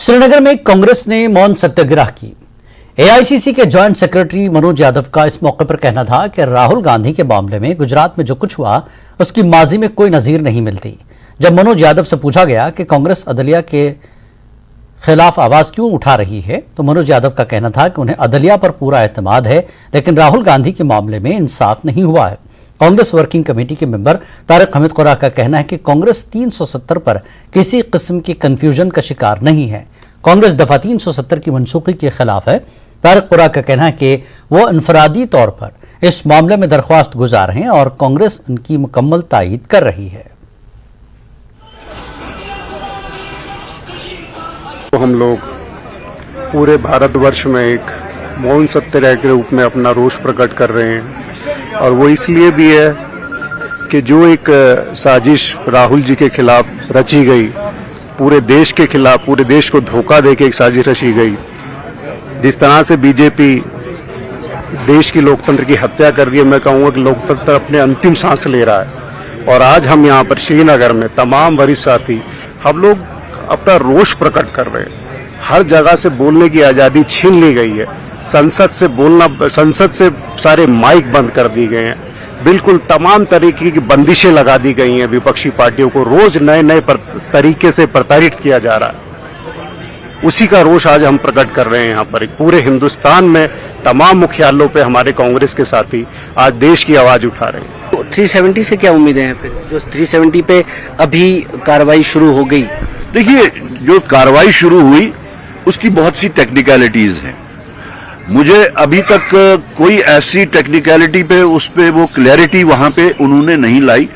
श्रीनगर में कांग्रेस ने मौन सत्याग्रह की। एआईसीसी के जॉइंट सेक्रेटरी मनोज यादव का इस मौके पर कहना था कि राहुल गांधी के मामले में गुजरात में जो कुछ हुआ उसकी माजी में कोई नजीर नहीं मिलती। जब मनोज यादव से पूछा गया कि कांग्रेस अदलिया के खिलाफ आवाज क्यों उठा रही है, तो मनोज यादव का कहना था कि उन्हें अदलिया पर पूरा एतमाद है, लेकिन राहुल गांधी के मामले में इंसाफ नहीं हुआ है। कांग्रेस वर्किंग कमेटी के मेंबर तारिक हमीद कुरैशी का कहना है कि कांग्रेस 370 पर किसी किस्म की कंफ्यूजन का शिकार नहीं है। कांग्रेस दफा 370 की मनसूखी के खिलाफ है। तारिक कुरैशी का कहना है कि वो इनफरादी तौर पर इस मामले में दरख्वास्त गुजार हैं और कांग्रेस उनकी मुकम्मल तायीद कर रही है। तो हम लोग पूरे भारतवर्ष में एक मौन सत्याग्रह के रूप में अपना रोष प्रकट कर रहे हैं, और वो इसलिए भी है कि जो एक साजिश राहुल जी के खिलाफ रची गई, पूरे देश के खिलाफ, पूरे देश को धोखा देके एक साजिश रची गई, जिस तरह से बीजेपी देश की लोकतंत्र की हत्या कर रही है, मैं कहूँगा कि लोकतंत्र अपने अंतिम सांस ले रहा है। और आज हम यहाँ पर श्रीनगर में तमाम वरिष्ठ साथी हम लोग अपना रोष प्रकट कर रहे हैं। हर जगह से बोलने की आजादी छीन ली गई है। संसद से सारे माइक बंद कर दिए गए हैं। बिल्कुल तमाम तरीके की बंदिशें लगा दी गई हैं। विपक्षी पार्टियों को रोज नए नए तरीके से प्रताड़ित किया जा रहा है। उसी का रोष आज हम प्रकट कर रहे हैं। यहाँ पर पूरे हिंदुस्तान में तमाम मुख्यालयों पे हमारे कांग्रेस के साथी आज देश की आवाज उठा रहे हैं। तो 370 से क्या उम्मीदें हैं फिर, जो 370 पे अभी कार्रवाई शुरू हो गई? देखिए, जो कार्रवाई शुरू हुई उसकी बहुत सी टेक्निकलिटीज हैं। मुझे अभी तक कोई ऐसी टेक्निकलिटी पे उस पे वो क्लैरिटी वहां पे उन्होंने नहीं लाई,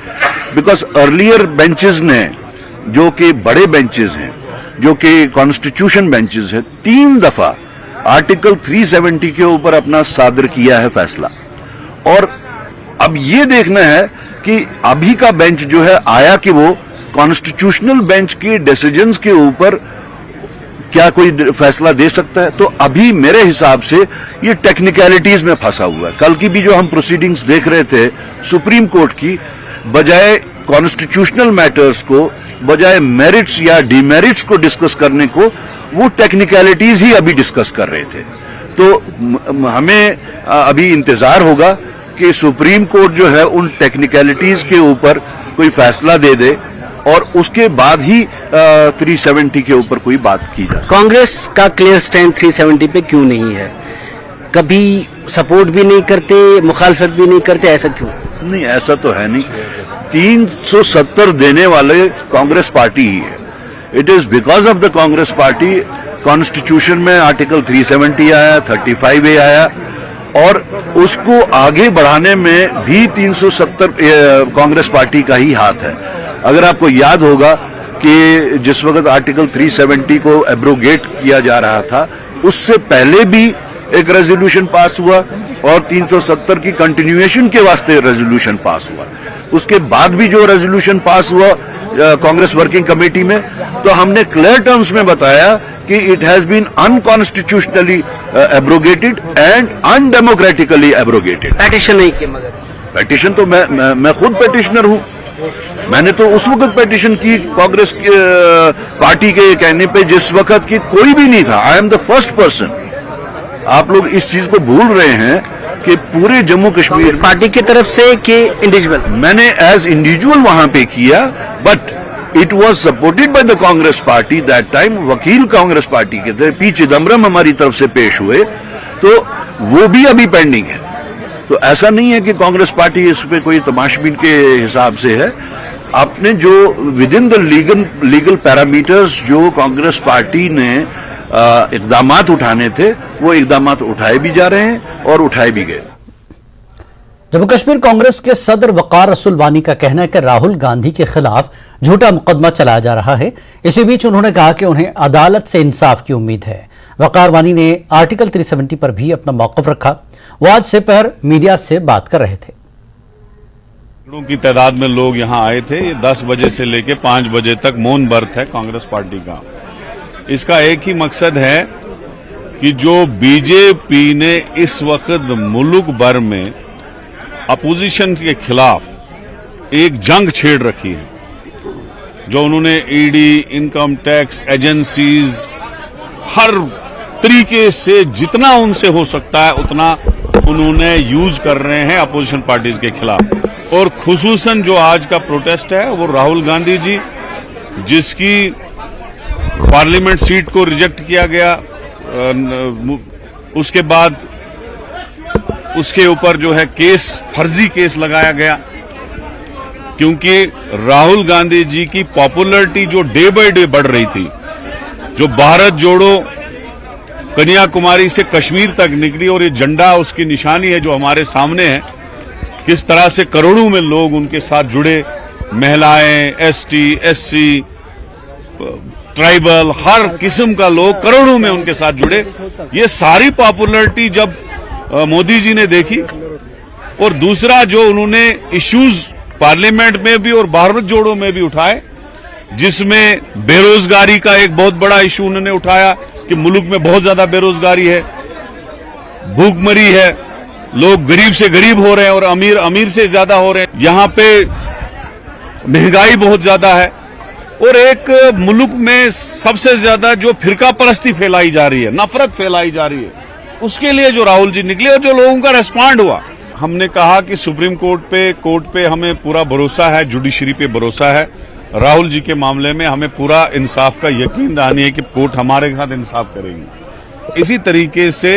बिकॉज अर्लियर बेंचेस ने, जो कि बड़े बेंचेस हैं, जो कि कॉन्स्टिट्यूशन बेंचेस हैं, 3 दफा आर्टिकल 370 के ऊपर अपना सादर किया है फैसला। और अब ये देखना है कि अभी का बेंच जो है आया कि वो कॉन्स्टिट्यूशनल बेंच के डिसीजंस के ऊपर क्या कोई फैसला दे सकता है। तो अभी मेरे हिसाब से ये टेक्निकलिटीज में फंसा हुआ है। कल की भी जो हम प्रोसीडिंग्स देख रहे थे सुप्रीम कोर्ट की, बजाय कॉन्स्टिट्यूशनल मैटर्स को, बजाय मेरिट्स या डिमेरिट्स को डिस्कस करने को, वो टेक्निकलिटीज ही अभी डिस्कस कर रहे थे। तो हमें अभी इंतजार होगा कि सुप्रीम कोर्ट जो है उन टेक्निकलिटीज के ऊपर कोई फैसला दे दे और उसके बाद ही 370 के ऊपर कोई बात की जाए। कांग्रेस का क्लियर स्टैंड 370 पे क्यों नहीं है? कभी सपोर्ट भी नहीं करते, मुखालफत भी नहीं करते, ऐसा क्यों? नहीं, ऐसा तो है नहीं। 370 देने वाले कांग्रेस पार्टी ही है। It is because of the Congress party constitution में आर्टिकल 370 आया, 35A आया, और उसको आगे बढ़ाने में भी 370 कांग्रेस पार्टी का ही हाथ है। अगर आपको याद होगा कि जिस वक्त आर्टिकल 370 को एब्रोगेट किया जा रहा था, उससे पहले भी एक रेजोल्यूशन पास हुआ और 370 की कंटिन्यूएशन के वास्ते रेजोल्यूशन पास हुआ। उसके बाद भी जो रेजोल्यूशन पास हुआ कांग्रेस वर्किंग कमेटी में, तो हमने क्लियर टर्म्स में बताया कि it has been unconstitutionally abrogated and undemocratically abrogated. Petition नहीं किया, मगर पेटिशन तो मैं खुद पेटिशनर हूं। मैंने तो उस वक्त पेटिशन की कांग्रेस पार्टी के कहने पे जिस वक्त की कोई भी नहीं था। I am the first person. आप लोग इस चीज को भूल रहे हैं कि पूरे जम्मू कश्मीर पार्टी की तरफ से कि इंडिविजुअल, मैंने एज इंडिविजुअल वहां पे किया, but it was supported by the Congress party that time. वकील कांग्रेस पार्टी के थे, पी चिदम्बरम हमारी तरफ से पेश हुए, तो वो भी अभी पेंडिंग है। तो ऐसा नहीं है कि कांग्रेस पार्टी इस पे कोई तमाशबीन के हिसाब से है। आपने जो with in the legal parameters जो कांग्रेस पार्टी ने इकदामात उठाने थे, वो इकदामात उठाए भी जा रहे हैं और उठाए भी गए। जम्मू कश्मीर कांग्रेस के सदर वकार रसूल वानी का कहना है कि राहुल गांधी के खिलाफ झूठा मुकदमा चलाया जा रहा है। इसी बीच उन्होंने कहा कि उन्हें अदालत से इंसाफ की उम्मीद है। वकार वानी ने आर्टिकल 370 पर भी अपना मौकफ रखा। वो आज से पहर मीडिया से बात कर रहे थे। की तादाद में लोग यहां आए थे। 10 बजे से लेकर 5 बजे तक मौन व्रत है कांग्रेस पार्टी का। इसका एक ही मकसद है कि जो बीजेपी ने इस वक्त मुल्क भर में अपोजिशन के खिलाफ एक जंग छेड़ रखी है, जो उन्होंने ईडी, इनकम टैक्स एजेंसीज हर तरीके से जितना उनसे हो सकता है उतना उन्होंने यूज कर रहे हैं अपोजिशन पार्टीज के खिलाफ। और खुसूसन जो आज का प्रोटेस्ट है वो राहुल गांधी जी, जिसकी पार्लियामेंट सीट को रिजेक्ट किया गया, उसके बाद उसके ऊपर जो है केस, फर्जी केस लगाया गया, क्योंकि राहुल गांधी जी की पॉपुलैरिटी जो डे बाय डे बढ़ रही थी, जो भारत जोड़ो कन्याकुमारी से कश्मीर तक निकली, और ये झंडा उसकी निशानी है जो हमारे सामने है, किस तरह से करोड़ों में लोग उनके साथ जुड़े, महिलाएं, एसटी, एससी, ट्राइबल, हर किस्म का लोग करोड़ों में उनके साथ जुड़े। ये सारी पॉपुलैरिटी जब मोदी जी ने देखी, और दूसरा जो उन्होंने इश्यूज पार्लियामेंट में भी और भारत जोड़ो में भी उठाए, जिसमें बेरोजगारी का एक बहुत बड़ा इशू उन्होंने उठाया कि मुल्क में बहुत ज्यादा बेरोजगारी है, भूखमरी है, लोग गरीब से गरीब हो रहे हैं और अमीर अमीर से ज्यादा हो रहे हैं, यहां पे महंगाई बहुत ज्यादा है, और एक मुल्क में सबसे ज्यादा जो फिरका परस्ती फैलाई जा रही है, नफरत फैलाई जा रही है, उसके लिए जो राहुल जी निकले और जो लोगों का रेस्पॉन्ड हुआ। हमने कहा कि सुप्रीम कोर्ट पे हमें पूरा भरोसा है, जुडिशरी पे भरोसा है। राहुल जी के मामले में हमें पूरा इंसाफ का यकीन दहानी है कि कोर्ट हमारे साथ इंसाफ करेगी। इसी तरीके से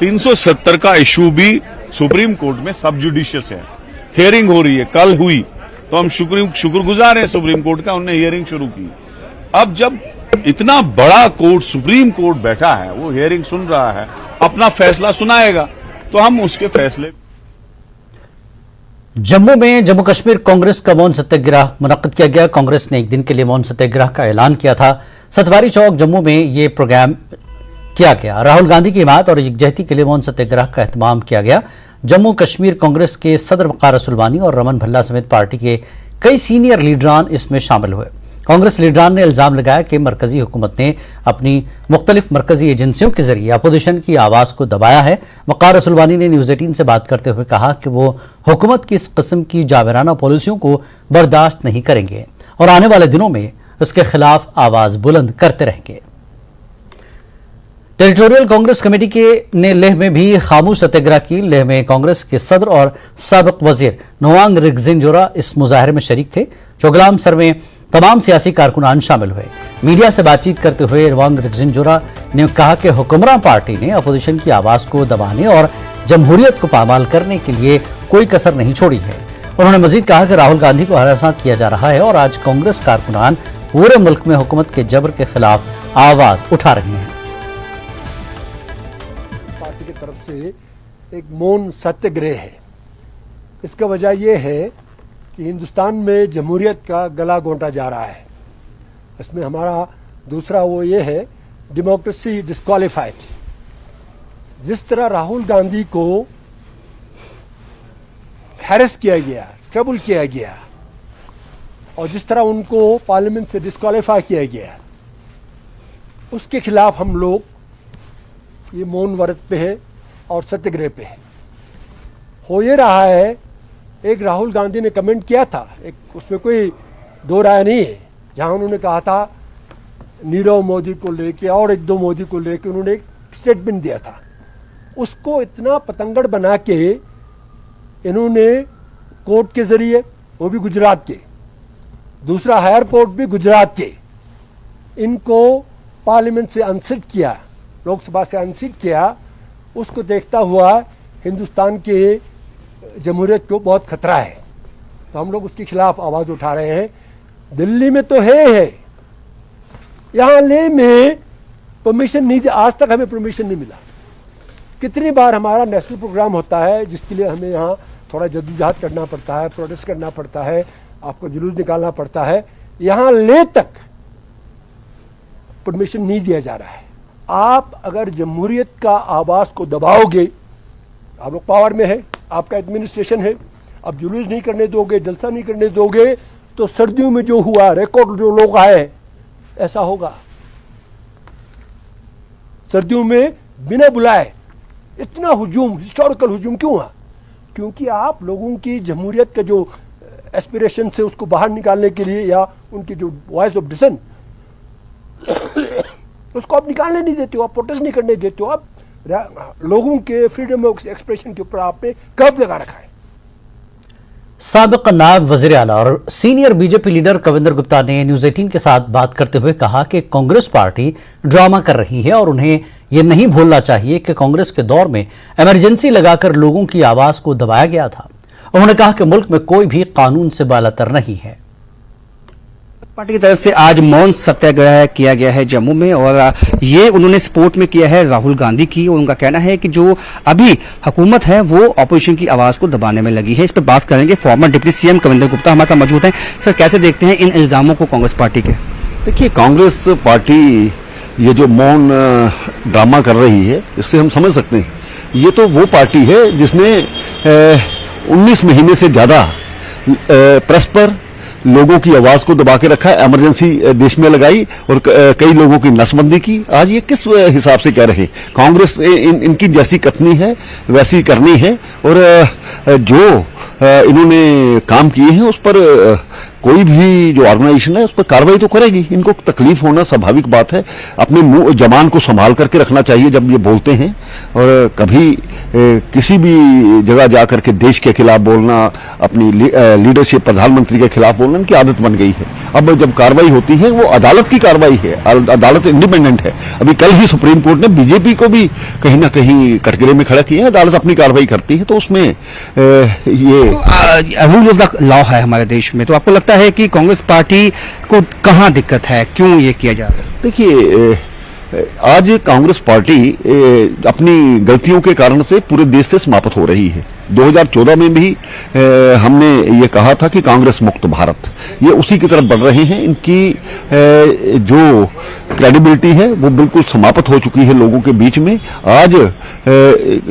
370 का इशू भी सुप्रीम कोर्ट में सब जुडिशियस है, हियरिंग हो रही है, कल हुई, तो हम शुक्रगुजार हैं सुप्रीम कोर्ट का, उन्होंने हियरिंग शुरू की। अब जब इतना बड़ा कोर्ट सुप्रीम कोर्ट बैठा है, वो हियरिंग सुन रहा है, अपना फैसला सुनाएगा, तो हम उसके फैसले। जम्मू में जम्मू कश्मीर कांग्रेस का मौन सत्याग्रह मुनक्किद किया गया। कांग्रेस ने एक दिन के लिए मौन सत्याग्रह का ऐलान किया था। सतवारी चौक जम्मू में ये प्रोग्राम किया गया। राहुल गांधी की हिमायत और यकजहती के लिए मौन सत्याग्रह का एहतमाम किया गया। जम्मू कश्मीर कांग्रेस के सदर वकार रसूलवानी और रमन भल्ला समेत पार्टी के कई सीनियर लीडरान इसमें शामिल हुए। कांग्रेस लीडरान ने इल्जाम लगाया कि मरकजी हुकूमत ने अपनी मुख्तलिफ मरकजी एजेंसियों के जरिए अपोजिशन की आवाज को दबाया है। वकार रसूलवानी ने न्यूज 18 से बात करते हुए कहा कि वो हुकूमत की इस किस्म की जाबराना पॉलिसियों को बर्दाश्त नहीं करेंगे और आने वाले दिनों में उसके खिलाफ आवाज बुलंद करते रहेंगे। टेरिटोरियल कांग्रेस कमेटी ने लेह में भी खामोश सत्याग्रह की। लेह में कांग्रेस के सदर और साबिक वजीर नवांग रिगजिनजोरा इस मुजाहरे में शरीक थे। चोगलाम सर में तमाम सियासी कारकुनान शामिल हुए। मीडिया से बातचीत करते हुए नवांग रिगजिनजोरा ने कहा कि हुक्मरान पार्टी ने अपोजिशन की आवाज को दबाने और जमहूरियत को पामाल करने के लिए कोई कसर नहीं छोड़ी है। उन्होंने मजीद कहा कि राहुल गांधी को हरासा किया जा रहा है और आज कांग्रेस कारकुनान पूरे मुल्क में हुकूमत के जबर के खिलाफ आवाज उठा रहे हैं। पार्टी की तरफ से एक मौन सत्याग्रह है। इसका वजह यह है कि हिंदुस्तान में जमहूरियत का गला घोंटा जा रहा है। इसमें हमारा दूसरा वो ये है, डेमोक्रेसी डिस्क्वालीफाइड। जिस तरह राहुल गांधी को हैरेस किया गया, ट्रबल किया गया, और जिस तरह उनको पार्लियामेंट से डिस्क्वालीफाई किया गया, उसके खिलाफ हम लोग ये मौन व्रत पे है और सत्याग्रह पे है। हो ये रहा है, एक राहुल गांधी ने कमेंट किया था, एक उसमें कोई दो राय नहीं है, जहां उन्होंने कहा था नीरव मोदी को लेके और एक दो मोदी को लेके उन्होंने एक स्टेटमेंट दिया था। उसको इतना पतंगड़ बना के इन्होंने कोर्ट के जरिए, वो भी गुजरात के, दूसरा हायर कोर्ट भी गुजरात के, इनको पार्लियामेंट से अनसीट किया, लोकसभा से अनसीट किया। उसको देखता हुआ हिंदुस्तान के जमहूरियत को बहुत खतरा है, तो हम लोग उसके खिलाफ आवाज उठा रहे हैं। दिल्ली में तो है, यहाँ लेह में परमिशन नहीं, आज तक हमें परमिशन नहीं मिला। कितनी बार हमारा नेशनल प्रोग्राम होता है जिसके लिए हमें यहाँ थोड़ा जद्दोजहद करना पड़ता है, प्रोटेस्ट करना पड़ता है, आपको जुलूस निकालना पड़ता है, यहाँ लेह तक परमिशन नहीं दिया जा रहा है। आप अगर जमहूरियत का आवाज को दबाओगे, आप लोग पावर में है, आपका एडमिनिस्ट्रेशन है, अब जुलूस नहीं करने दोगे, जलसा नहीं करने दोगे, तो सर्दियों में जो हुआ, रिकॉर्ड जो लोग आए, ऐसा होगा। सर्दियों में बिना बुलाए इतना हुजूम, हिस्टोरिकल हुजूम क्यों हुआ? क्योंकि आप लोगों की जमहूरियत का जो एस्पिरेशन से उसको बाहर निकालने के लिए, या उनकी जो वॉइस ऑफ डिसेंट उसको आप निकालने नहीं देते हो, आप प्रोटेस्ट नहीं करने देते हो, आप लोगों के फ्रीडम ऑफ एक्सप्रेशन के ऊपर आपने कर्ब लगा रखा है। साबिक नायब वजीर आला और senior BJP leader Kavinder Gupta ने न्यूज 18 के साथ बात करते हुए कहा कि कांग्रेस पार्टी ड्रामा कर रही है और उन्हें यह नहीं भूलना चाहिए कि कांग्रेस के दौर में इमरजेंसी लगाकर लोगों की आवाज को दबाया गया था। उन्होंने कहा कि मुल्क में कोई भी कानून से बालातर नहीं है। पार्टी की तरफ से आज मौन सत्याग्रह किया गया है जम्मू में और ये उन्होंने सपोर्ट में किया है राहुल गांधी की। और उनका कहना है कि जो अभी हुकूमत है वो ऑपोजिशन की आवाज को दबाने में लगी है। इस पर बात करेंगे farmer deputy CM Kavinder Gupta हमारे साथ मौजूद हैं। सर, कैसे देखते हैं इन इल्जामों को कांग्रेस पार्टी के? देखिए, कांग्रेस पार्टी ये जो मौन ड्रामा कर रही है, इससे हम समझ सकते हैं ये तो वो पार्टी है जिसने 19 महीने से ज्यादा प्रेस पर लोगों की आवाज को दबा के रखा है, इमरजेंसी देश में लगाई और कई लोगों की नसबंदी की। आज ये किस हिसाब से कह रहे हैं? कांग्रेस इनकी जैसी कथनी है वैसी करनी है और जो इन्होंने काम किए हैं उस पर कोई भी जो ऑर्गेनाइजेशन है उस पर कार्रवाई तो करेगी। इनको तकलीफ होना स्वाभाविक बात है। अपने मुंह जबान को संभाल करके रखना चाहिए जब ये बोलते हैं, और कभी किसी भी जगह जाकर के देश के खिलाफ बोलना, अपनी लीडरशिप प्रधानमंत्री के खिलाफ बोलना इनकी आदत बन गई है। अब जब कार्रवाई होती है वो अदालत की कार्रवाई है, अदालत इंडिपेंडेंट है। अभी कल ही सुप्रीम कोर्ट ने बीजेपी को भी कहीं ना कहीं कटघरे में खड़ा किया है। अदालत अपनी कार्रवाई करती है, तो उसमें ये रूल ऑफ द लॉ है हमारे देश में। तो आपको लगता है कि कांग्रेस पार्टी को कहां दिक्कत है, क्यों ये किया जा रहा है? देखिए, आज कांग्रेस पार्टी अपनी गलतियों के कारण से पूरे देश से समाप्त हो रही है। 2014 में भी हमने ये कहा था कि कांग्रेस मुक्त भारत, ये उसी की तरफ बढ़ रहे हैं। इनकी जो क्रेडिबिलिटी है वो बिल्कुल समाप्त हो चुकी है लोगों के बीच में। आज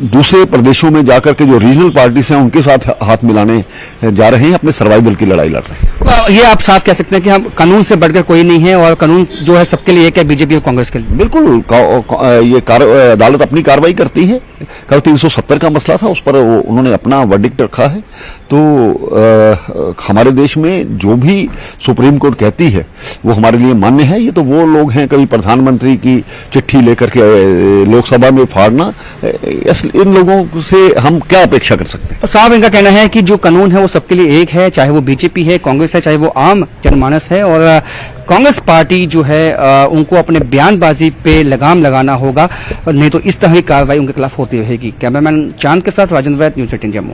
दूसरे प्रदेशों में जाकर के जो रीजनल पार्टीज हैं उनके साथ हाथ मिलाने जा रहे हैं, अपने सर्वाइवल की लड़ाई लड़ रहे हैं। ये आप साफ कह सकते हैं कि हम कानून से बढ़कर कोई नहीं है और कानून जो है सबके लिए एक है, बीजेपी और कांग्रेस के लिए। बिल्कुल, ये अदालत अपनी कार्रवाई करती है। कल 370 का मसला था, उस पर उन्होंने अपना वर्डिक्ट रखा है। तो हमारे देश में जो भी सुप्रीम कोर्ट कहती है वो हमारे लिए मान्य है। ये तो वो लोग हैं, कभी प्रधानमंत्री की चिट्ठी लेकर के लोकसभा में फाड़ना, इन लोगों से हम क्या अपेक्षा कर सकते हैं? साहब, इनका कहना है कि जो कानून है वो सबके लिए एक है, चाहे वो बीजेपी है, कांग्रेस है, चाहे वो आम जनमानस है। और कांग्रेस पार्टी जो है उनको अपने बयानबाजी पे लगाम लगाना होगा, और नहीं तो इस तरह की कार्रवाई उनके खिलाफ होती रहेगी। कैमरामैन चांद के साथ राजेंद्र वैद, न्यूज़ 18 जम्मू।